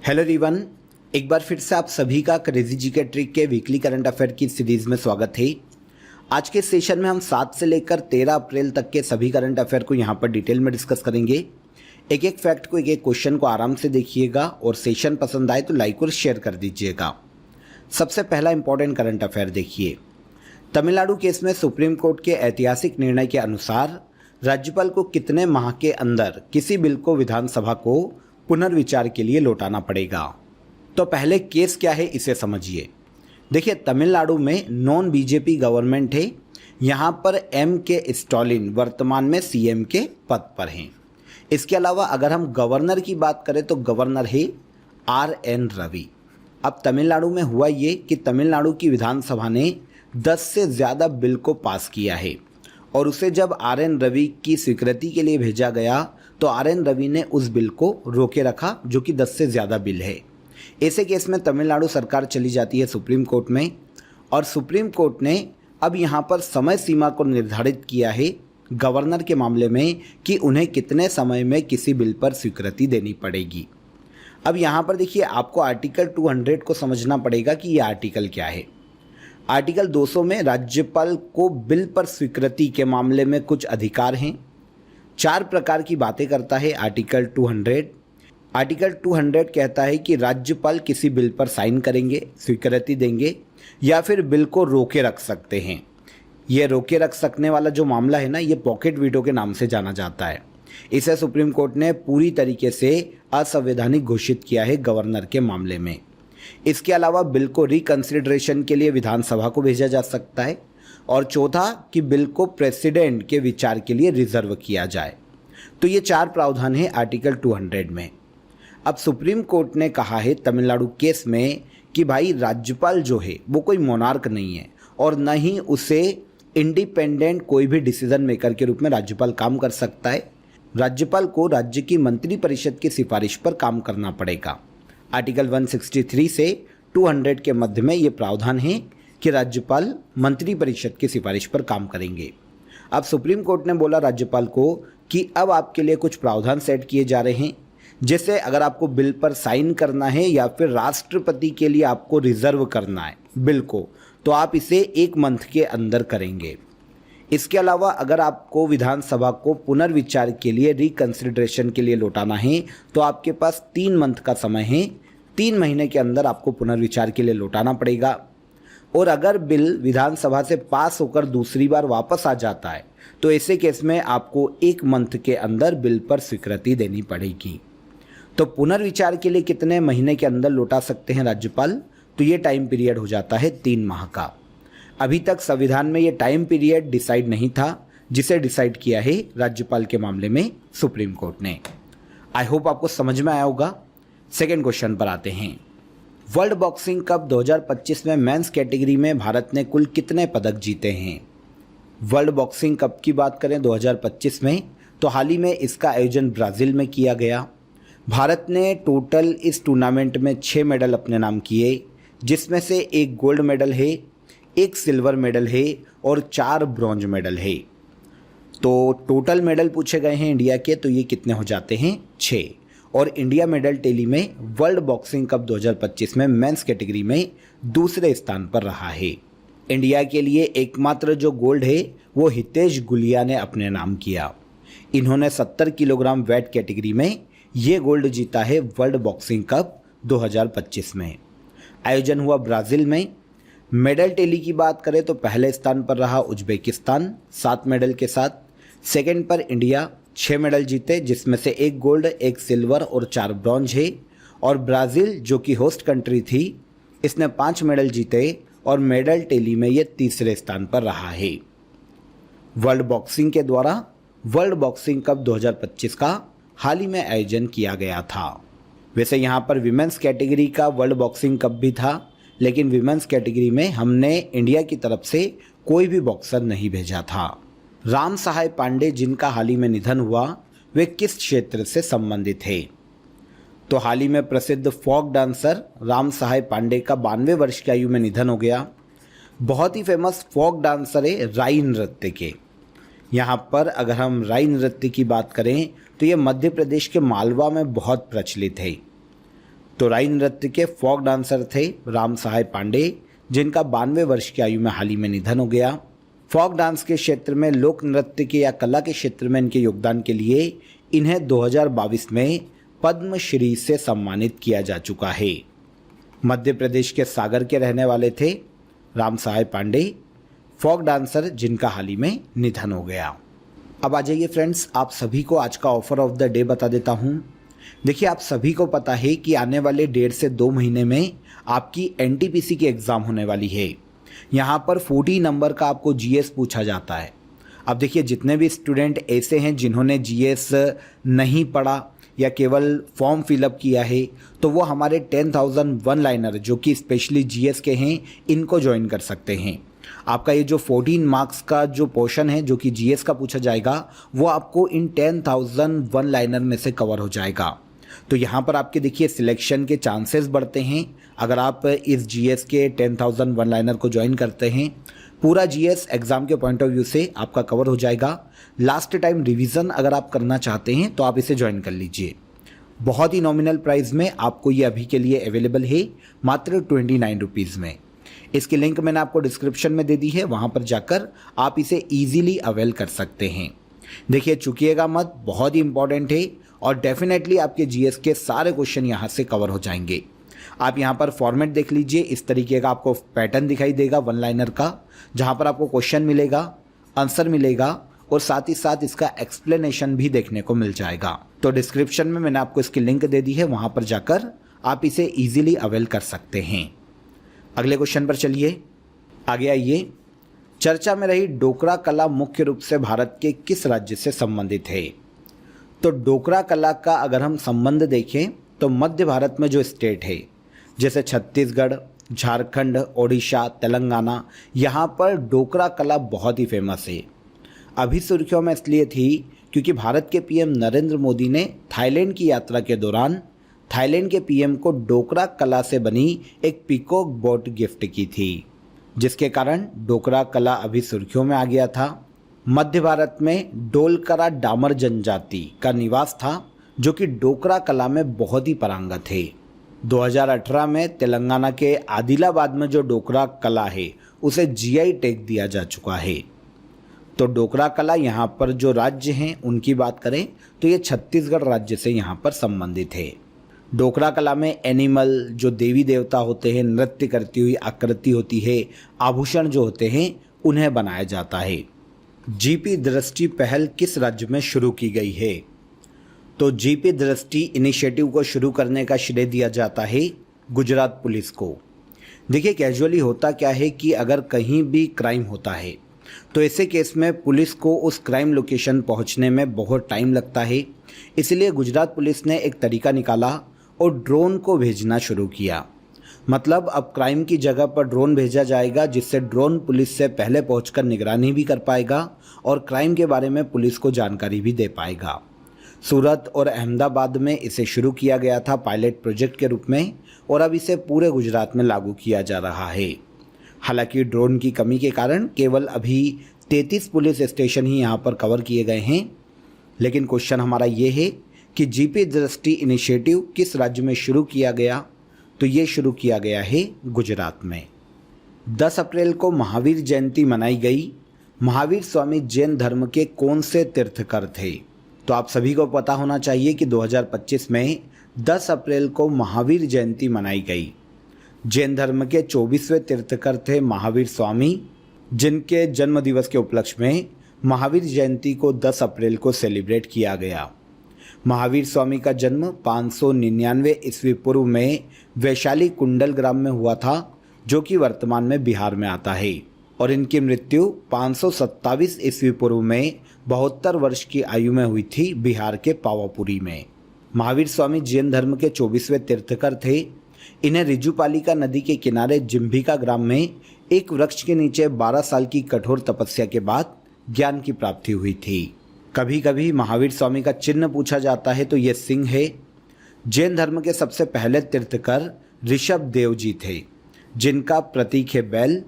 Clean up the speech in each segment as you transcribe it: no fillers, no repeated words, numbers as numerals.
Hello everyone, एक बार फिर से आप सभी का क्रेजी जी के ट्रिक के वीकली करंट अफेयर की सीरीज में स्वागत है। आज के सेशन में हम 7 से लेकर 13 अप्रैल तक के सभी करंट अफेयर को यहाँ पर डिटेल में डिस्कस करेंगे। एक एक फैक्ट को, एक एक क्वेश्चन को आराम से देखिएगा और सेशन पसंद आए तो लाइक और शेयर कर दीजिएगा। सबसे पहला इंपॉर्टेंट करंट अफेयर देखिए। तमिलनाडु केस में सुप्रीम कोर्ट के ऐतिहासिक निर्णय के अनुसार राज्यपाल को कितने माह के अंदर किसी बिल को विधानसभा को पुनर्विचार के लिए लौटाना पड़ेगा। तो पहले केस क्या है इसे समझिए। देखिए, तमिलनाडु में नॉन बीजेपी गवर्नमेंट है। यहाँ पर के स्टालिन वर्तमान में सीएम के पद पर हैं। इसके अलावा अगर हम गवर्नर की बात करें तो गवर्नर है RN रवि। अब तमिलनाडु में हुआ ये कि तमिलनाडु की विधानसभा ने 10 से ज़्यादा बिल को पास किया है और उसे जब RN रवि की स्वीकृति के लिए भेजा गया तो RN रवि ने उस बिल को रोके रखा, जो कि 10 से ज़्यादा बिल है। ऐसे केस में तमिलनाडु सरकार चली जाती है सुप्रीम कोर्ट में और सुप्रीम कोर्ट ने अब यहाँ पर समय सीमा को निर्धारित किया है गवर्नर के मामले में कि उन्हें कितने समय में किसी बिल पर स्वीकृति देनी पड़ेगी। अब यहाँ पर देखिए, आपको आर्टिकल 200 को समझना पड़ेगा कि ये आर्टिकल क्या है। आर्टिकल 200 में राज्यपाल को बिल पर स्वीकृति के मामले में कुछ अधिकार हैं। 4 प्रकार की बातें करता है आर्टिकल 200। आर्टिकल 200 कहता है कि राज्यपाल किसी बिल पर साइन करेंगे, स्वीकृति देंगे या फिर बिल को रोके रख सकते हैं। ये रोके रख सकने वाला जो मामला है ना, ये पॉकेट वीटो के नाम से जाना जाता है। इसे सुप्रीम कोर्ट ने पूरी तरीके से असंवैधानिक घोषित किया है गवर्नर के मामले में। इसके अलावा बिल को रिकंसिडरेशन के लिए विधानसभा को भेजा जा सकता है और चौथा कि बिल को प्रेसिडेंट के विचार के लिए रिजर्व किया जाए। तो ये 4 प्रावधान है आर्टिकल 200 में। अब सुप्रीम कोर्ट ने कहा है तमिलनाडु केस में कि भाई राज्यपाल जो है वो कोई मोनार्क नहीं है और न ही उसे इंडिपेंडेंट कोई भी डिसीजन मेकर के रूप में राज्यपाल काम कर सकता है। राज्यपाल को राज्य की मंत्रिपरिषद की सिफारिश पर काम करना पड़ेगा। आर्टिकल 163 से 200 के मध्य में ये प्रावधान है कि राज्यपाल मंत्रिपरिषद की सिफारिश पर काम करेंगे। अब सुप्रीम कोर्ट ने बोला राज्यपाल को कि अब आपके लिए कुछ प्रावधान सेट किए जा रहे हैं, जैसे अगर आपको बिल पर साइन करना है या फिर राष्ट्रपति के लिए आपको रिजर्व करना है बिल को, तो आप इसे 1 मंथ के अंदर करेंगे। इसके अलावा अगर आपको विधानसभा को पुनर्विचार के लिए, रिकंसिडरेशन के लिए लौटाना है तो आपके पास 3 मंथ का समय है। 3 महीने के अंदर आपको पुनर्विचार के लिए लौटाना पड़ेगा। और अगर बिल विधानसभा से पास होकर दूसरी बार वापस आ जाता है तो ऐसे केस में आपको 1 मंथ के अंदर बिल पर स्वीकृति देनी पड़ेगी। तो पुनर्विचार के लिए कितने महीने के अंदर लौटा सकते हैं राज्यपाल? तो ये टाइम पीरियड हो जाता है 3 माह का। अभी तक संविधान में ये टाइम पीरियड डिसाइड नहीं था, जिसे डिसाइड किया है राज्यपाल के मामले में सुप्रीम कोर्ट ने। आई होप आपको समझ में आया होगा। सेकेंड क्वेश्चन पर आते हैं। वर्ल्ड बॉक्सिंग कप 2025 में मेंस कैटेगरी में भारत ने कुल कितने पदक जीते हैं? वर्ल्ड बॉक्सिंग कप की बात करें 2025 में तो हाल ही में इसका आयोजन ब्राज़ील में किया गया। भारत ने टोटल इस टूर्नामेंट में 6 मेडल अपने नाम किए, जिसमें से 1 गोल्ड मेडल है, 1 सिल्वर मेडल है और 4 ब्रॉन्ज मेडल है। तो टोटल मेडल पूछे गए हैं इंडिया के, तो ये कितने हो जाते हैं? 6। और इंडिया मेडल टैली में वर्ल्ड बॉक्सिंग कप 2025 में मेंस कैटेगरी में दूसरे स्थान पर रहा है। इंडिया के लिए एकमात्र जो गोल्ड है वो हितेश गुलिया ने अपने नाम किया। इन्होंने 70 किलोग्राम वेट कैटेगरी में ये गोल्ड जीता है वर्ल्ड बॉक्सिंग कप 2025 में। आयोजन हुआ ब्राज़ील में। मेडल टैली की बात करें तो पहले स्थान पर रहा उज्बेकिस्तान 7 मेडल के साथ। सेकंड पर इंडिया 6 मेडल जीते, जिसमें से 1 गोल्ड, 1 सिल्वर और 4 ब्रॉन्ज है। और ब्राज़ील जो कि होस्ट कंट्री थी, इसने 5 मेडल जीते और मेडल टैली में ये तीसरे स्थान पर रहा है। वर्ल्ड बॉक्सिंग के द्वारा वर्ल्ड बॉक्सिंग कप 2025 का हाल ही में आयोजन किया गया था। वैसे यहाँ पर विमेंस कैटेगरी का वर्ल्ड बॉक्सिंग कप भी था, लेकिन विमेंस कैटेगरी में हमने इंडिया की तरफ से कोई भी बॉक्सर नहीं भेजा था। राम सहाय पांडे, जिनका हाल ही में निधन हुआ, वे किस क्षेत्र से संबंधित है? तो हाल ही में प्रसिद्ध फोक डांसर राम सहाय पांडे का 92 वर्ष की आयु में निधन हो गया। बहुत ही फेमस फोक डांसर है राई नृत्य के। यहाँ पर अगर हम राई नृत्य की बात करें तो ये मध्य प्रदेश के मालवा में बहुत प्रचलित है। तो राई नृत्य के फोक डांसर थे राम सहाय पांडे, जिनका 92 वर्ष की आयु में हाल ही में निधन हो गया। फोक डांस के क्षेत्र में, लोक नृत्य के या कला के क्षेत्र में इनके योगदान के लिए इन्हें 2022 में पद्मश्री से सम्मानित किया जा चुका है। मध्य प्रदेश के सागर के रहने वाले थे राम सहाय पांडे, फोक डांसर, जिनका हाल ही में निधन हो गया। अब आ जाइए फ्रेंड्स, आप सभी को आज का ऑफर ऑफ द डे बता देता हूँ। देखिए, आप सभी को पता है कि आने वाले 1.5 से 2 महीने में आपकी एनटीपीसी की एग्ज़ाम होने वाली है। यहाँ पर 40 नंबर का आपको जीएस पूछा जाता है। अब देखिए, जितने भी स्टूडेंट ऐसे हैं जिन्होंने जीएस नहीं पढ़ा या केवल फॉर्म फिलअप किया है, तो वो हमारे 10,000 वन लाइनर जो कि स्पेशली जीएस के हैं, इनको ज्वाइन कर सकते हैं। आपका ये जो 14 मार्क्स का जो पोर्शन है जो कि जीएस का पूछा जाएगा, वो आपको इन 10,000 वन लाइनर में से कवर हो जाएगा। तो यहाँ पर आपके देखिए सिलेक्शन के चांसेस बढ़ते हैं अगर आप इस जीएस के 10,000 वन लाइनर को ज्वाइन करते हैं। पूरा जीएस एग्ज़ाम के पॉइंट ऑफ व्यू से आपका कवर हो जाएगा। लास्ट टाइम रिवीजन अगर आप करना चाहते हैं तो आप इसे ज्वाइन कर लीजिए। बहुत ही नॉमिनल प्राइस में आपको ये अभी के लिए अवेलेबल है, मात्र 29 रुपीज़ में। इसकी लिंक मैंने आपको डिस्क्रिप्शन में दे दी है, वहाँ पर जाकर आप इसे ईजिली अवेल कर सकते हैं। देखिए, चूकिएगा मत, बहुत ही इंपॉर्टेंट है और डेफिनेटली आपके जीएस के सारे क्वेश्चन यहाँ से कवर हो जाएंगे। आप यहाँ पर फॉर्मेट देख लीजिए, इस तरीके का आपको पैटर्न दिखाई देगा वन लाइनर का, जहाँ पर आपको क्वेश्चन मिलेगा, आंसर मिलेगा और साथ ही साथ इसका एक्सप्लेनेशन भी देखने को मिल जाएगा। तो डिस्क्रिप्शन में मैंने आपको इसकी लिंक दे दी है, वहाँ पर जाकर आप इसे ईजिली अवेल कर सकते हैं। अगले क्वेश्चन पर चलिए, आगे आइए। चर्चा में रही डोकरा कला मुख्य रूप से भारत के किस राज्य से संबंधित है? तो डोकरा कला का अगर हम संबंध देखें तो मध्य भारत में जो स्टेट है जैसे छत्तीसगढ़, झारखंड, ओडिशा, तेलंगाना, यहाँ पर डोकरा कला बहुत ही फेमस है। अभी सुर्खियों में इसलिए थी क्योंकि भारत के पीएम नरेंद्र मोदी ने थाईलैंड की यात्रा के दौरान थाईलैंड के पीएम को डोकरा कला से बनी एक पीकॉक बोट गिफ्ट की थी, जिसके कारण डोकरा कला अभी सुर्खियों में आ गया था। मध्य भारत में डोलकरा डामर जनजाति का निवास था जो कि डोकरा कला में बहुत ही पारंगत है। 2018 में तेलंगाना के आदिलाबाद में जो डोकरा कला है उसे जीआई टैग दिया जा चुका है। तो डोकरा कला यहाँ पर जो राज्य हैं उनकी बात करें तो ये छत्तीसगढ़ राज्य से यहाँ पर संबंधित है। डोकरा कला में एनिमल जो देवी देवता होते हैं, नृत्य करती हुई आकृति होती है, आभूषण जो होते हैं उन्हें बनाया जाता है। जीपी दृष्टि पहल किस राज्य में शुरू की गई है? तो जीपी दृष्टि इनिशिएटिव को शुरू करने का श्रेय दिया जाता है गुजरात पुलिस को। देखिए, कैजुअली होता क्या है कि अगर कहीं भी क्राइम होता है तो ऐसे केस में पुलिस को उस क्राइम लोकेशन पहुंचने में बहुत टाइम लगता है। इसलिए गुजरात पुलिस ने एक तरीका निकाला और ड्रोन को भेजना शुरू किया। मतलब अब क्राइम की जगह पर ड्रोन भेजा जाएगा, जिससे ड्रोन पुलिस से पहले पहुंचकर निगरानी भी कर पाएगा और क्राइम के बारे में पुलिस को जानकारी भी दे पाएगा। सूरत और अहमदाबाद में इसे शुरू किया गया था पायलट प्रोजेक्ट के रूप में और अब इसे पूरे गुजरात में लागू किया जा रहा है। हालांकि ड्रोन की कमी के कारण केवल अभी 33 पुलिस स्टेशन ही यहाँ पर कवर किए गए हैं। लेकिन क्वेश्चन हमारा ये है कि जीपी दृष्टि इनिशिएटिव किस राज्य में शुरू किया गया? तो ये शुरू किया गया है गुजरात में। 10 अप्रैल को महावीर जयंती मनाई गई। महावीर स्वामी जैन धर्म के कौन से तीर्थकर थे? तो आप सभी को पता होना चाहिए कि 2025 में 10 अप्रैल को महावीर जयंती मनाई गई। जैन धर्म के 24वें तीर्थकर थे महावीर स्वामी, जिनके जन्म दिवस के उपलक्ष्य में महावीर जयंती को 10 अप्रैल को सेलिब्रेट किया गया। महावीर स्वामी का जन्म 599 ईस्वी पूर्व में वैशाली कुंडल ग्राम में हुआ था, जो कि वर्तमान में बिहार में आता है, और इनकी मृत्यु 527 ईस्वी पूर्व में 72 वर्ष की आयु में हुई थी बिहार के पावापुरी में। महावीर स्वामी जैन धर्म के 24वें तीर्थकर थे। इन्हें रिजुपालिका नदी के किनारे जिम्भिका ग्राम में एक वृक्ष के नीचे 12 साल की कठोर तपस्या के बाद ज्ञान की प्राप्ति हुई थी। कभी कभी महावीर स्वामी का चिन्ह पूछा जाता है तो ये सिंह है। जैन धर्म के सबसे पहले तीर्थकर ऋषभ देव जी थे, जिनका प्रतीक है बैल।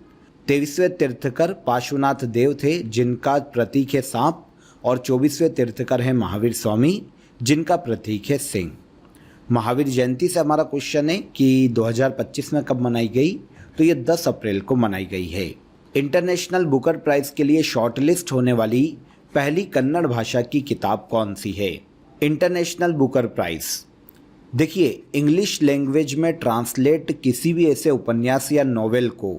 23वें तीर्थकर पार्श्वनाथ देव थे, जिनका प्रतीक है सांप, और 24वें तीर्थकर है महावीर स्वामी, जिनका प्रतीक है सिंह। महावीर जयंती से हमारा क्वेश्चन है कि 2025 में कब मनाई गई, तो ये 10 अप्रैल को मनाई गई है। इंटरनेशनल बुकर प्राइज़ के लिए शॉर्टलिस्ट होने वाली पहली कन्नड़ भाषा की किताब कौन सी है? इंटरनेशनल बुकर प्राइज़, देखिए इंग्लिश लैंग्वेज में ट्रांसलेट किसी भी ऐसे उपन्यास या नॉवेल को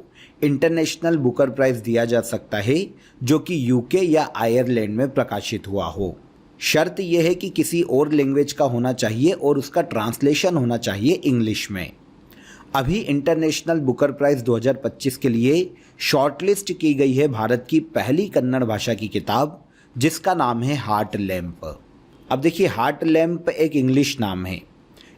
इंटरनेशनल बुकर प्राइज़ दिया जा सकता है जो कि यूके या आयरलैंड में प्रकाशित हुआ हो। शर्त यह है कि किसी और लैंग्वेज का होना चाहिए और उसका ट्रांसलेशन होना चाहिए इंग्लिश में। अभी इंटरनेशनल बुकर प्राइज़ 2025 के लिए शॉर्टलिस्ट की गई है भारत की पहली कन्नड़ भाषा की किताब, जिसका नाम है हार्ट लैम्प। अब देखिए, हार्ट लैम्प एक इंग्लिश नाम है।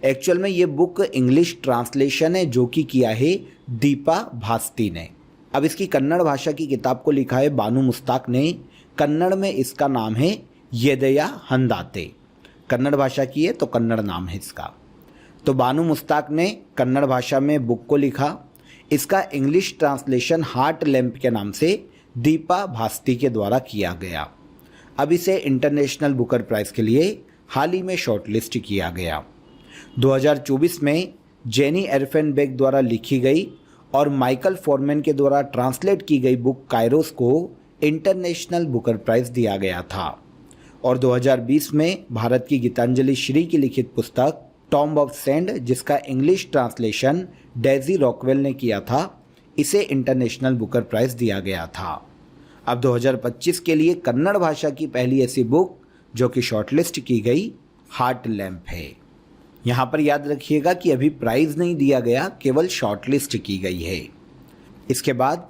एक्चुअल में ये बुक इंग्लिश ट्रांसलेशन है जो कि किया है दीपा भास्ती ने। अब इसकी कन्नड़ भाषा की किताब को लिखा है बानू मुस्ताक ने। कन्नड़ में इसका नाम है येदया हंदाते। कन्नड़ भाषा की है तो कन्नड़ नाम है इसका। तो बानू मुस्ताक ने कन्नड़ भाषा में बुक को लिखा। इसका इंग्लिश ट्रांसलेशन हार्ट लैम्प के नाम से दीपा भास्ती के द्वारा किया गया। अब इसे इंटरनेशनल बुकर प्राइज़ के लिए हाल ही में शॉर्टलिस्ट किया गया। 2024 में जेनी एरफेनबेक द्वारा लिखी गई और माइकल फॉरमैन के द्वारा ट्रांसलेट की गई बुक कायरोस को इंटरनेशनल बुकर प्राइज़ दिया गया था। और 2020 में भारत की गीतांजलि श्री की लिखित पुस्तक टॉम्ब ऑफ सैंड, जिसका इंग्लिश ट्रांसलेशन डेजी रॉकवेल ने किया था, इसे इंटरनेशनल बुकर प्राइज़ दिया गया था। अब 2025 के लिए कन्नड़ भाषा की पहली ऐसी बुक जो कि शॉर्टलिस्ट की गई हार्ट लैम्प है। यहाँ पर याद रखिएगा कि अभी प्राइज़ नहीं दिया गया, केवल शॉर्टलिस्ट की गई है। इसके बाद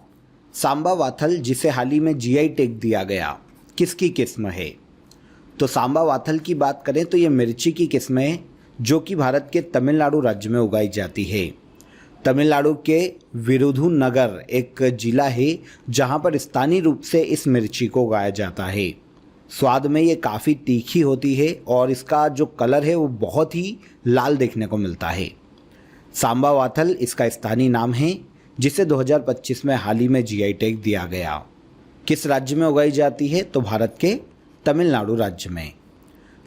सांबा वाथल, जिसे हाल ही में जीआई टैग दिया गया, किसकी किस्म है? तो सांबा वाथल की बात करें तो ये मिर्ची की किस्म है जो कि भारत के तमिलनाडु राज्य में उगाई जाती है। तमिलनाडु के विरुधुनगर एक जिला है जहाँ पर स्थानीय रूप से इस मिर्ची को उगाया जाता है। स्वाद में ये काफ़ी तीखी होती है और इसका जो कलर है वो बहुत ही लाल देखने को मिलता है। सांबा वाथल इसका स्थानीय नाम है, जिसे 2025 में हाल ही में जीआई टैग दिया गया। किस राज्य में उगाई जाती है? तो भारत के तमिलनाडु राज्य में।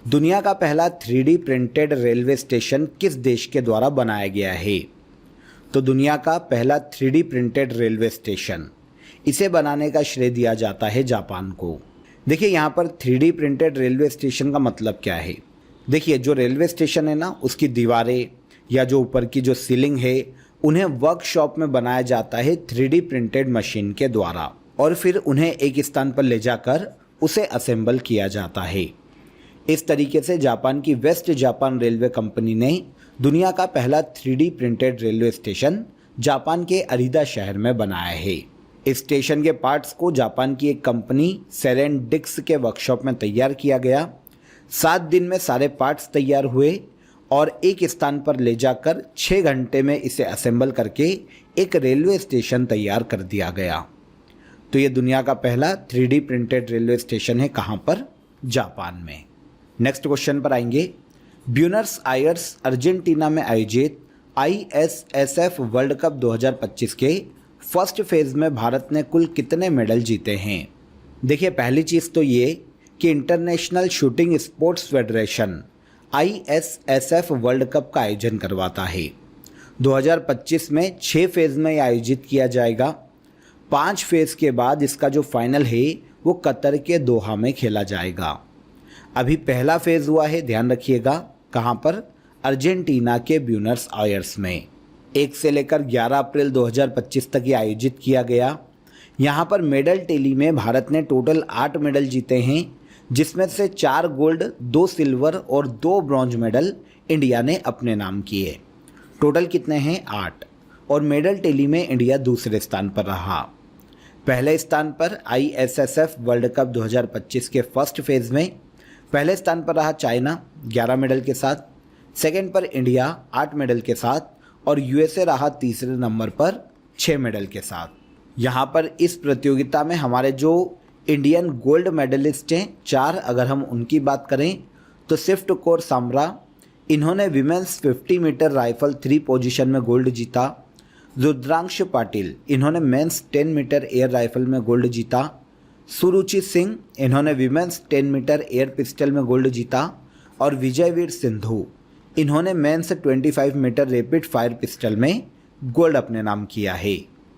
दुनिया का पहला 3D प्रिंटेड रेलवे स्टेशन किस देश के द्वारा बनाया गया है? तो दुनिया का पहला 3D प्रिंटेड रेलवे स्टेशन, इसे बनाने का श्रेय दिया जाता है जापान को। देखिए यहाँ पर 3D प्रिंटेड रेलवे स्टेशन का मतलब क्या है? देखिए, जो रेलवे स्टेशन है ना, उसकी दीवारें या जो ऊपर की जो सीलिंग है, उन्हें वर्कशॉप में बनाया जाता है 3D प्रिंटेड मशीन के द्वारा और फिर उन्हें एक स्थान पर ले जाकर उसे असेंबल किया जाता है। इस तरीके से जापान की वेस्ट जापान रेलवे कंपनी ने दुनिया का पहला 3D printed railway station Japan के अरीदा शहर में बनाया है। इस स्टेशन के पार्ट्स को जापान की एक कंपनी सेरेनडिक्स के वर्कशॉप में तैयार किया गया। 7 दिन में सारे पार्ट्स तैयार हुए और एक स्थान पर ले जाकर 6 घंटे में इसे असेंबल करके एक रेलवे स्टेशन तैयार कर दिया गया। तो ये दुनिया का पहला 3D प्रिंटेड रेलवे स्टेशन है। कहाँ पर? जापान में। नेक्स्ट क्वेश्चन पर आएंगे। ब्यूनस आयर्स अर्जेंटीना में आयोजित ISSF वर्ल्ड कप 2025 के फर्स्ट फेज में भारत ने कुल कितने मेडल जीते हैं? देखिए, पहली चीज़ तो ये कि international shooting sports federation ISSF world cup का आयोजन करवाता है। 2025 में 6 फेज़ में आयोजित किया जाएगा। 5 फेज़ के बाद इसका जो फाइनल है वो कतर के दोहा में खेला जाएगा। अभी पहला फेज़ हुआ है, ध्यान रखिएगा। कहाँ पर? अर्जेंटीना के ब्यूनस आयर्स में। 1 से लेकर 11 अप्रैल 2025 तक ये आयोजित किया गया। यहाँ पर मेडल टैली में भारत ने टोटल 8 मेडल जीते हैं, जिसमें से 4 गोल्ड, 2 सिल्वर और 2 ब्रॉन्ज मेडल इंडिया ने अपने नाम किए। टोटल कितने हैं? 8। और मेडल टैली में इंडिया दूसरे स्थान पर रहा। पहले स्थान पर ISSF वर्ल्ड कप 2025 के फर्स्ट फेज़ में पहले स्थान पर रहा चाइना 11 मेडल के साथ। सेकंड पर इंडिया 8 मेडल के साथ और USA रहा तीसरे नंबर पर 6 मेडल के साथ। यहाँ पर इस प्रतियोगिता में हमारे जो इंडियन गोल्ड मेडलिस्ट हैं 4, अगर हम उनकी बात करें तो स्विफ्ट कौर सामरा, इन्होंने विमेंस 50 मीटर राइफल 3 पोजीशन में गोल्ड जीता। रुद्रांश पाटिल, इन्होंने मेंस 10 मीटर एयर राइफल में गोल्ड जीता। सुरुचि सिंह, इन्होंने विमेंस 10 मीटर एयर पिस्टल में गोल्ड जीता। और विजयवीर सिंधु, इन्होंने men's 25 metre rapid fire pistol में गोल्ड अपने नाम किया है।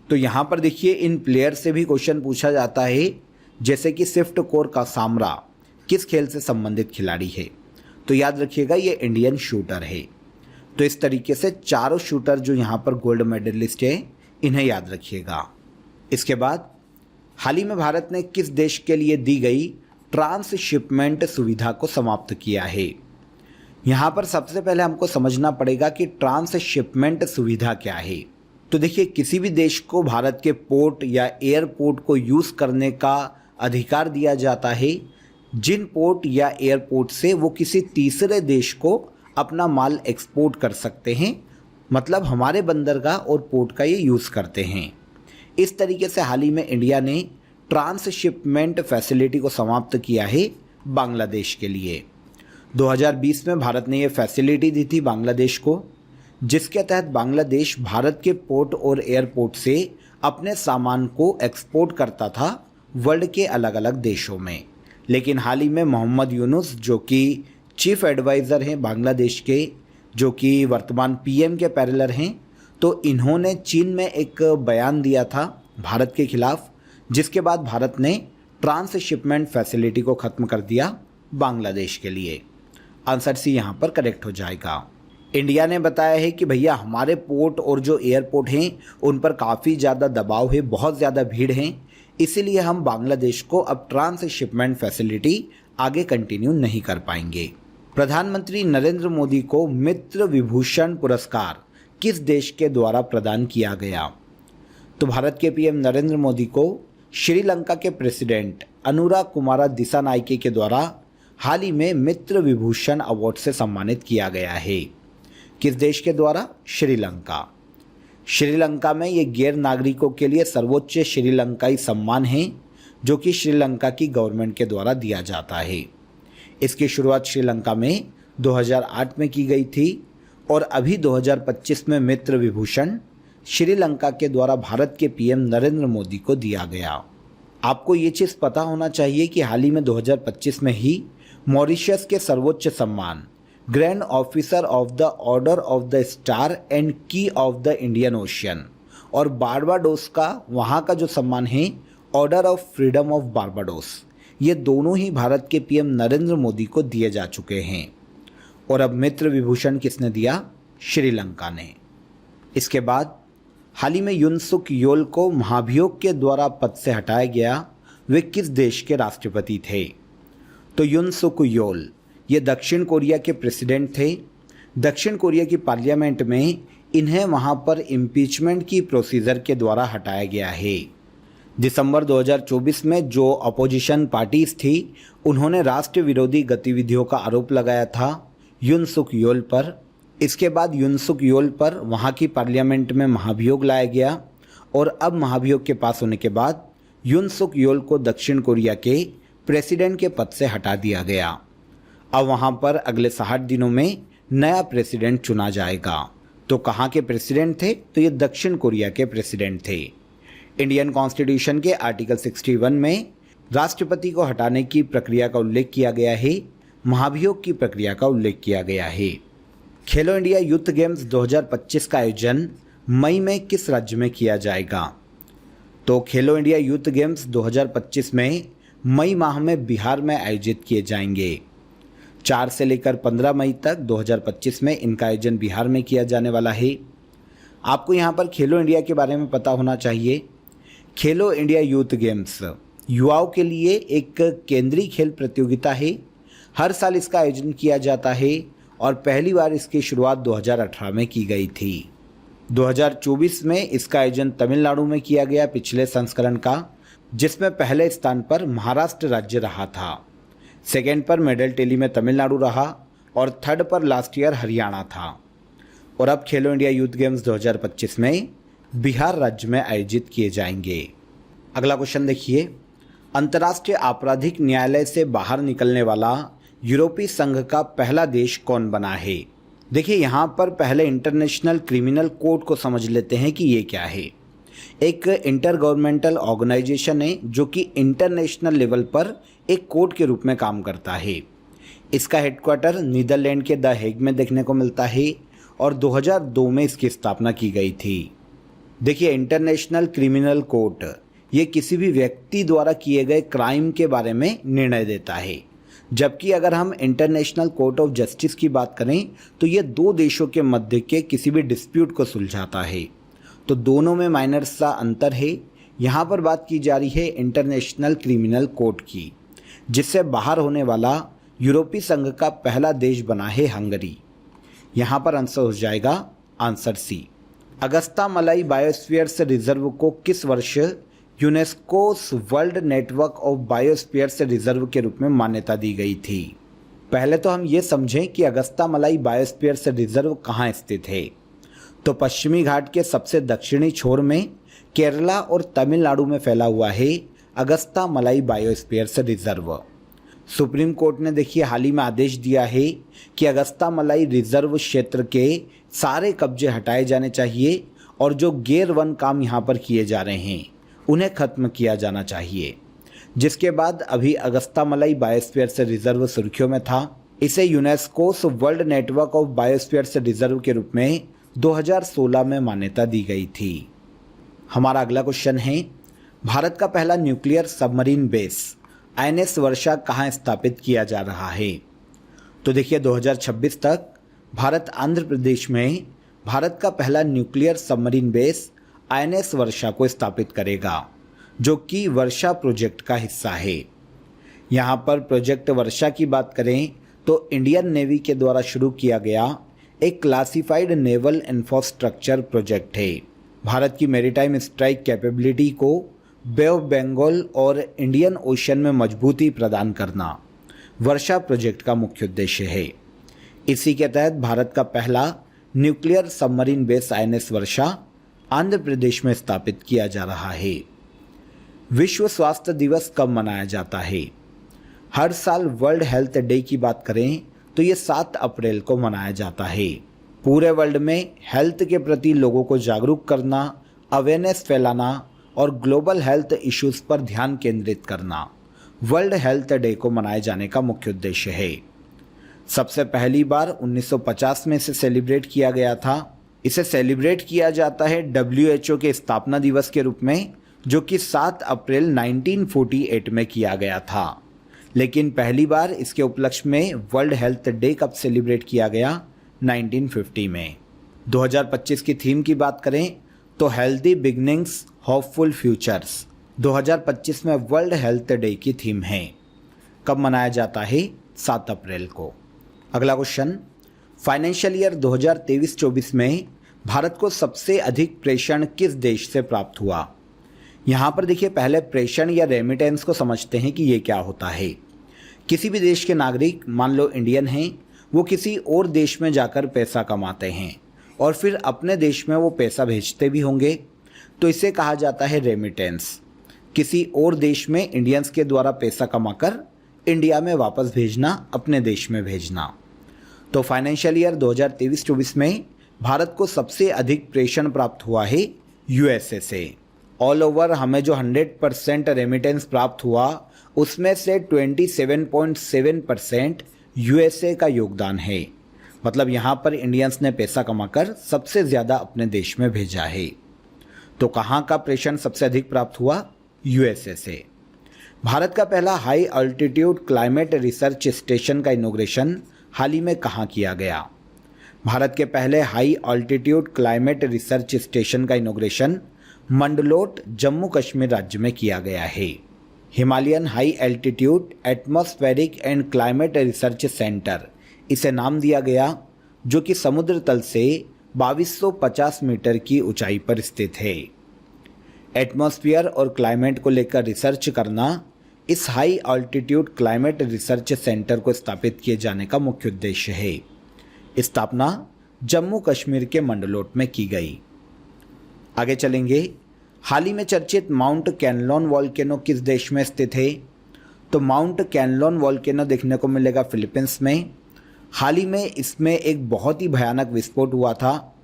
तो यहाँ पर देखिए इन प्लेयर से भी क्वेश्चन पूछा जाता है, जैसे कि स्विफ्ट कोर का सामरा किस खेल से संबंधित खिलाड़ी है, तो याद रखिएगा ये इंडियन शूटर है। तो इस तरीके से चारों शूटर जो यहाँ पर गोल्ड मेडलिस्ट है इन्हें याद रखिएगा। इसके बाद हाल ही में भारत ने किस देश के लिए दी गई ट्रांसशिपमेंट सुविधा को समाप्त किया है। यहाँ पर सबसे पहले हमको समझना पड़ेगा कि ट्रांसशिपमेंट सुविधा क्या है। तो देखिए किसी भी देश को भारत के पोर्ट या एयरपोर्ट को यूज़ करने का अधिकार दिया जाता है जिन पोर्ट या एयरपोर्ट से वो किसी तीसरे देश को अपना माल एक्सपोर्ट कर सकते हैं, मतलब हमारे बंदरगाह और पोर्ट का ये यूज़ करते हैं। इस तरीके से हाल ही में इंडिया ने ट्रांसशिपमेंट फैसिलिटी को समाप्त किया है बांग्लादेश के लिए। 2020 में भारत ने ये फैसिलिटी दी थी बांग्लादेश को, जिसके तहत बांग्लादेश भारत के पोर्ट और एयरपोर्ट से अपने सामान को एक्सपोर्ट करता था वर्ल्ड के अलग अलग देशों में। लेकिन हाल ही में मोहम्मद यूनुस जो कि चीफ एडवाइज़र हैं बांग्लादेश के, जो कि वर्तमान पीएम के पैरेलल हैं, तो इन्होंने चीन में एक बयान दिया था भारत के खिलाफ, जिसके बाद भारत ने ट्रांसशिपमेंट फैसिलिटी को ख़त्म कर दिया बांग्लादेश के लिए। आंसर सी यहाँ पर करेक्ट हो जाएगा। इंडिया ने बताया है कि भैया हमारे पोर्ट और जो एयरपोर्ट हैं उन पर काफ़ी ज़्यादा दबाव है, बहुत ज़्यादा भीड़ है, इसीलिए हम बांग्लादेश को अब ट्रांसशिपमेंट फैसिलिटी आगे कंटिन्यू नहीं कर पाएंगे। प्रधानमंत्री नरेंद्र मोदी को मित्र विभूषण पुरस्कार किस देश के द्वारा प्रदान किया गया। तो भारत के पीएम नरेंद्र मोदी को श्रीलंका के प्रेसिडेंट अनुरा कुमारा दिसानायके के द्वारा हाल ही में मित्र विभूषण अवार्ड से सम्मानित किया गया है। किस देश के द्वारा? श्रीलंका। श्रीलंका में ये गैर नागरिकों के लिए सर्वोच्च श्रीलंकाई सम्मान है जो कि श्रीलंका की गवर्नमेंट के द्वारा दिया जाता है। इसकी शुरुआत श्रीलंका में 2008 में की गई थी और अभी 2025 में मित्र विभूषण श्रीलंका के द्वारा भारत के पीएम नरेंद्र मोदी को दिया गया। आपको ये चीज़ पता होना चाहिए कि हाल ही में 2025 में ही मॉरिशस के सर्वोच्च सम्मान grand officer of the order of the star and की ऑफ द इंडियन ओशियन और बारबाडोस का वहाँ का जो सम्मान है order of freedom of Barbados, ये दोनों ही भारत के पीएम नरेंद्र मोदी को दिए जा चुके हैं। और अब मित्र विभूषण किसने दिया? श्रीलंका ने। इसके बाद हाल ही में युन सुक योल को महाभियोग के द्वारा पद से हटाया गया। वे किस देश के राष्ट्रपति थे? तो युन सुक योल ये दक्षिण कोरिया के प्रेसिडेंट थे। दक्षिण कोरिया की पार्लियामेंट में इन्हें वहां पर इम्पीचमेंट की प्रोसीजर के द्वारा हटाया गया है। दिसंबर 2024 में जो अपोजिशन पार्टीज थी उन्होंने राष्ट्र विरोधी गतिविधियों का आरोप लगाया था युन सुक योल पर। इसके बाद युन सुक योल पर वहां की पार्लियामेंट में महाभियोग लाया गया और अब महाभियोग के पास होने के बाद युन सुक योल को दक्षिण कोरिया के प्रेसिडेंट के पद से हटा दिया गया। अब वहां पर अगले 60 दिनों में नया प्रेसिडेंट चुना जाएगा। तो कहाँ के प्रेसिडेंट थे? तो ये दक्षिण कोरिया के प्रेसिडेंट थे। इंडियन कॉन्स्टिट्यूशन के आर्टिकल 61 में राष्ट्रपति को हटाने की प्रक्रिया का उल्लेख किया गया है, महाभियोग की प्रक्रिया का उल्लेख किया गया है। खेलो इंडिया यूथ गेम्स 2025 का आयोजन मई में किस राज्य में किया जाएगा? तो खेलो इंडिया यूथ गेम्स 2025 में मई माह में बिहार में आयोजित किए जाएंगे। 4 से लेकर 15 मई तक 2025 में इनका आयोजन बिहार में किया जाने वाला है। आपको यहाँ पर खेलो इंडिया के बारे में पता होना चाहिए। खेलो इंडिया यूथ गेम्स युवाओं के लिए एक केंद्रीय खेल प्रतियोगिता है। हर साल इसका आयोजन किया जाता है और पहली बार इसकी शुरुआत 2018 में की गई थी। 2024 में इसका आयोजन तमिलनाडु में किया गया पिछले संस्करण का, जिसमें पहले स्थान पर महाराष्ट्र राज्य रहा था, सेकेंड पर मेडल टेली में तमिलनाडु रहा और थर्ड पर लास्ट ईयर हरियाणा था। और अब खेलो इंडिया यूथ गेम्स 2025 में बिहार राज्य में आयोजित किए जाएंगे। अगला क्वेश्चन देखिए, अंतर्राष्ट्रीय आपराधिक न्यायालय से बाहर निकलने वाला यूरोपीय संघ का पहला देश कौन बना है? देखिए यहाँ पर पहले इंटरनेशनल क्रिमिनल कोर्ट को समझ लेते हैं कि ये क्या है। एक इंटर गवर्नमेंटल ऑर्गेनाइजेशन है जो कि इंटरनेशनल लेवल पर एक कोर्ट के रूप में काम करता है। इसका हेडक्वार्टर नीदरलैंड के द हेग में देखने को मिलता है और 2002 में इसकी स्थापना की गई थी। देखिए, इंटरनेशनल क्रिमिनल कोर्ट ये किसी भी व्यक्ति द्वारा किए गए क्राइम के बारे में निर्णय देता है, जबकि अगर हम इंटरनेशनल कोर्ट ऑफ जस्टिस की बात करें तो ये दो देशों के मध्य के किसी भी डिस्प्यूट को सुलझाता है। तो दोनों में माइनर सा अंतर है। यहाँ पर बात की जा रही है इंटरनेशनल क्रिमिनल कोर्ट की, जिससे बाहर होने वाला यूरोपीय संघ का पहला देश बना है हंगरी। यहाँ पर आंसर हो जाएगा आंसर सी। अगस्ता मलाई बायोस्फीयर्स रिजर्व को किस वर्ष UNESCO world network of biospheres reserve के रूप में मान्यता दी गई थी? पहले तो हम ये समझें कि अगस्ता मलाई बायोस्फीयर्स रिजर्व कहाँ स्थित है। तो पश्चिमी घाट के सबसे दक्षिणी छोर में केरला और तमिलनाडु में फैला हुआ है अगस्ता मलाई बायोस्फीयर्स रिजर्व। सुप्रीम कोर्ट ने देखिए हाल ही में आदेश दिया है कि अगस्ता मलाई रिजर्व क्षेत्र के सारे कब्जे हटाए जाने चाहिए और जो गैर वन काम यहाँ पर किए जा रहे हैं उन्हें खत्म किया जाना चाहिए। जिसके बाद अभी अगस्ता मलाई बायोस्फीयर्स रिजर्व सुर्खियों में था। इसे UNESCO world network of biospheres reserve के रूप में 2016 में मान्यता दी गई थी। हमारा अगला क्वेश्चन है, भारत का पहला न्यूक्लियर सबमरीन बेस INS वर्षा कहाँ स्थापित किया जा रहा है? तो देखिए 2026 तक भारत आंध्र प्रदेश में भारत का पहला न्यूक्लियर सबमरीन बेस INS वर्षा को स्थापित करेगा, जो कि वर्षा प्रोजेक्ट का हिस्सा है। यहाँ पर प्रोजेक्ट वर्षा की बात करें तो इंडियन नेवी के द्वारा शुरू किया गया एक क्लासिफाइड नेवल इंफ्रास्ट्रक्चर प्रोजेक्ट है। भारत की मैरीटाइम स्ट्राइक कैपेबिलिटी को बे ऑफ बंगाल और इंडियन ओशन में मजबूती प्रदान करना वर्षा प्रोजेक्ट का मुख्य उद्देश्य है। इसी के तहत भारत का पहला न्यूक्लियर सबमरीन बेस INS वर्षा आंध्र प्रदेश में स्थापित किया जा रहा है। विश्व स्वास्थ्य दिवस कब मनाया जाता है? हर साल वर्ल्ड हेल्थ डे की बात करें तो ये 7 अप्रैल को मनाया जाता है। पूरे वर्ल्ड में हेल्थ के प्रति लोगों को जागरूक करना, अवेयरनेस फैलाना और ग्लोबल हेल्थ इश्यूज पर ध्यान केंद्रित करना वर्ल्ड हेल्थ डे को मनाए जाने का मुख्य उद्देश्य है। सबसे पहली बार 1950 में इसे सेलिब्रेट किया गया था। इसे सेलिब्रेट किया जाता है WHO के स्थापना दिवस के रूप में, जो कि 7 अप्रैल 1948 में किया गया था। लेकिन पहली बार इसके उपलक्ष्य में वर्ल्ड हेल्थ डे कब सेलिब्रेट किया गया? 1950 में। 2025 की थीम की बात करें तो हेल्दी बिगनिंग्स होपफुल फ्यूचर्स 2025 में वर्ल्ड हेल्थ डे की थीम है। कब मनाया जाता है? 7 अप्रैल को। अगला क्वेश्चन, फाइनेंशियल ईयर 2023-24 में भारत को सबसे अधिक प्रेषण किस देश से प्राप्त हुआ? यहाँ पर देखिए पहले प्रेषण या रेमिटेंस को समझते हैं कि ये क्या होता है। किसी भी देश के नागरिक, मान लो इंडियन हैं, वो किसी और देश में जाकर पैसा कमाते हैं और फिर अपने देश में वो पैसा भेजते भी होंगे, तो इसे कहा जाता है रेमिटेंस। किसी और देश में इंडियंस के द्वारा पैसा कमाकर इंडिया में वापस भेजना, अपने देश में भेजना। तो फाइनेंशियल ईयर 2023-24 में भारत को सबसे अधिक प्रेषण प्राप्त हुआ है USA से। ऑल ओवर हमें जो 100% रेमिटेंस प्राप्त हुआ उसमें से 27.7% USA का योगदान है। मतलब यहाँ पर इंडियंस ने पैसा कमाकर सबसे ज़्यादा अपने देश में भेजा है। तो कहाँ का प्रेषण सबसे अधिक प्राप्त हुआ? USA से। भारत का पहला high altitude climate research station का इनॉग्रेशन हाल ही में कहाँ किया गया? भारत के पहले high altitude climate research station का इनॉग्रेशन मंडलोट, जम्मू कश्मीर राज्य में किया गया है। Himalayan high altitude atmospheric and climate research centre इसे नाम दिया गया, जो कि समुद्र तल से 2250 मीटर की ऊंचाई पर स्थित है। एटमॉस्फेयर और क्लाइमेट को लेकर रिसर्च करना इस high altitude climate research centre को स्थापित किए जाने का मुख्य उद्देश्य है। स्थापना जम्मू कश्मीर के मंडलोट में की गई। आगे चलेंगे। हाल ही में चर्चित माउंट कैनलॉन वॉल्केनो किस देश में स्थित है? तो माउंट कैनलॉन वॉल्केनो देखने को मिलेगा फिलीपींस में। हाल ही में इसमें एक बहुत ही भयानक विस्फोट हुआ था।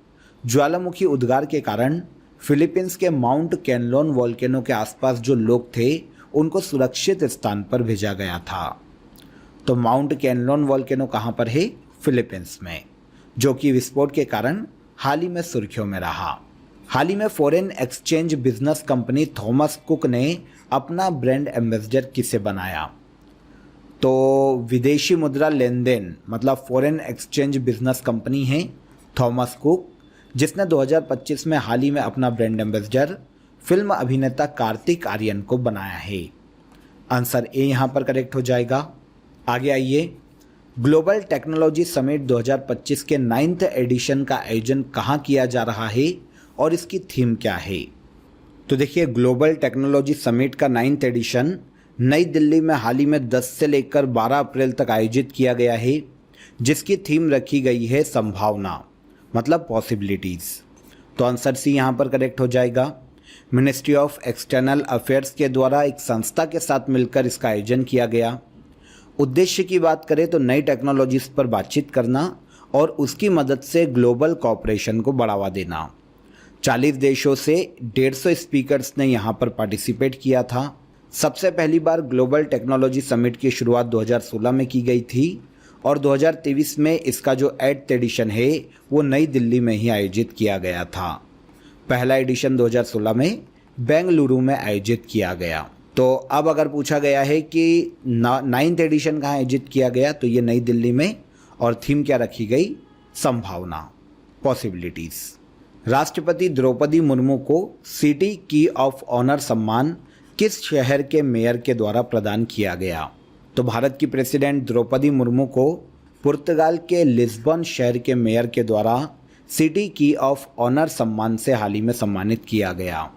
ज्वालामुखी उद्गार के कारण फिलीपींस के माउंट कैनलॉन वॉल्केनो के आसपास जो लोग थे उनको सुरक्षित स्थान पर भेजा गया था। तो माउंट कैनलोन वॉल्केनो कहाँ पर है? फिलीपींस में, जो कि विस्फोट के कारण हाल ही में सुर्खियों में रहा। हाल ही में foreign exchange business company Thomas cook ने अपना ब्रांड एम्बेसडर किसे बनाया? तो विदेशी मुद्रा लेन देन मतलब फॉरेन एक्सचेंज बिजनेस कंपनी है थॉमस कुक, जिसने 2025 में हाल ही में अपना ब्रांड एम्बेसडर फिल्म अभिनेता कार्तिक आर्यन को बनाया है। आंसर ए यहाँ पर करेक्ट हो जाएगा। आगे आइए, ग्लोबल टेक्नोलॉजी समिट 2025 के 9th एडिशन का आयोजन कहाँ किया जा रहा है और इसकी थीम क्या है? तो देखिए, ग्लोबल टेक्नोलॉजी समिट का 9th एडिशन नई दिल्ली में हाल ही में 10 से लेकर 12 अप्रैल तक आयोजित किया गया है, जिसकी थीम रखी गई है संभावना मतलब पॉसिबिलिटीज़। तो आंसर सी यहाँ पर करेक्ट हो जाएगा। मिनिस्ट्री ऑफ एक्सटर्नल अफेयर्स के द्वारा एक संस्था के साथ मिलकर इसका आयोजन किया गया। उद्देश्य की बात करें तो नई टेक्नोलॉजीज पर बातचीत करना और उसकी मदद से ग्लोबल कॉपरेशन को बढ़ावा देना। 40 देशों से 150 स्पीकर्स ने यहाँ पर पार्टिसिपेट किया था। सबसे पहली बार ग्लोबल टेक्नोलॉजी समिट की शुरुआत 2016 में की गई थी और 2023 में इसका जो 8th एडिशन है वो नई दिल्ली में ही आयोजित किया गया था। पहला एडिशन 2016 में बेंगलुरु में आयोजित किया गया। तो अब अगर पूछा गया है कि 9th एडिशन कहाँ आयोजित किया गया, तो ये नई दिल्ली में, और थीम क्या रखी गई? संभावना, पॉसिबिलिटीज़। राष्ट्रपति द्रौपदी मुर्मू को सिटी की ऑफ ऑनर सम्मान किस शहर के मेयर के द्वारा प्रदान किया गया? तो भारत की प्रेसिडेंट द्रौपदी मुर्मू को पुर्तगाल के लिस्बन शहर के मेयर के द्वारा सिटी की ऑफ ऑनर सम्मान से हाल ही में सम्मानित किया गया।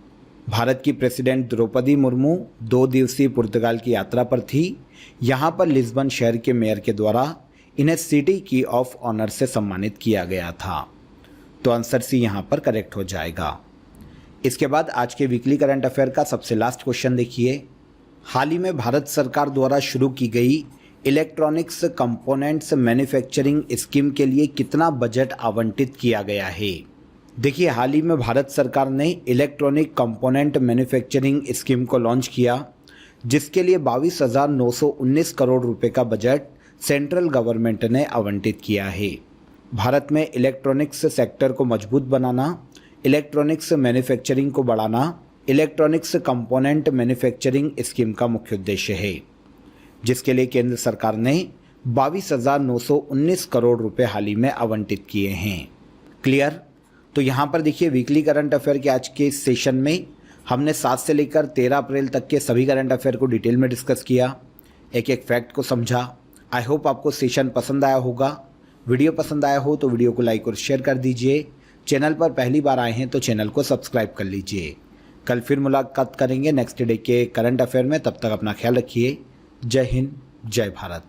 भारत की प्रेसिडेंट द्रौपदी मुर्मू 2 दिवसीय पुर्तगाल की यात्रा पर थी। यहाँ पर लिस्बन शहर के मेयर के द्वारा इन्हें सिटी की ऑफ ऑनर से सम्मानित किया गया था। तो आंसर सी यहाँ पर करेक्ट हो जाएगा। इसके बाद आज के वीकली करंट अफेयर का सबसे लास्ट क्वेश्चन देखिए। हाल ही में भारत सरकार द्वारा शुरू की गई इलेक्ट्रॉनिक्स कंपोनेंट्स मैन्युफैक्चरिंग स्कीम के लिए कितना बजट आवंटित किया गया है? देखिए, हाल ही में भारत सरकार ने इलेक्ट्रॉनिक कंपोनेंट मैन्युफैक्चरिंग स्कीम को लॉन्च किया, जिसके लिए 22,919 करोड़ रुपए का बजट सेंट्रल गवर्नमेंट ने आवंटित किया है। भारत में इलेक्ट्रॉनिक्स सेक्टर को मजबूत बनाना, इलेक्ट्रॉनिक्स मैन्युफैक्चरिंग को बढ़ाना इलेक्ट्रॉनिक्स कंपोनेंट मैन्युफैक्चरिंग स्कीम का मुख्य उद्देश्य है, जिसके लिए केंद्र सरकार ने 22,919 करोड़ रुपए हाल ही में आवंटित किए हैं। क्लियर? तो यहाँ पर देखिए, वीकली करंट अफेयर के आज के इस सेशन में हमने 7 से लेकर 13 अप्रैल तक के सभी करंट अफेयर को डिटेल में डिस्कस किया, एक एक फैक्ट को समझा। आई होप आपको सेशन पसंद आया होगा। वीडियो पसंद आया हो तो वीडियो को लाइक और शेयर कर दीजिए। चैनल पर पहली बार आए हैं तो चैनल को सब्सक्राइब कर लीजिए। कल फिर मुलाकात करेंगे नेक्स्ट डे के करंट अफेयर में। तब तक अपना ख्याल रखिए। जय हिंद, जय भारत।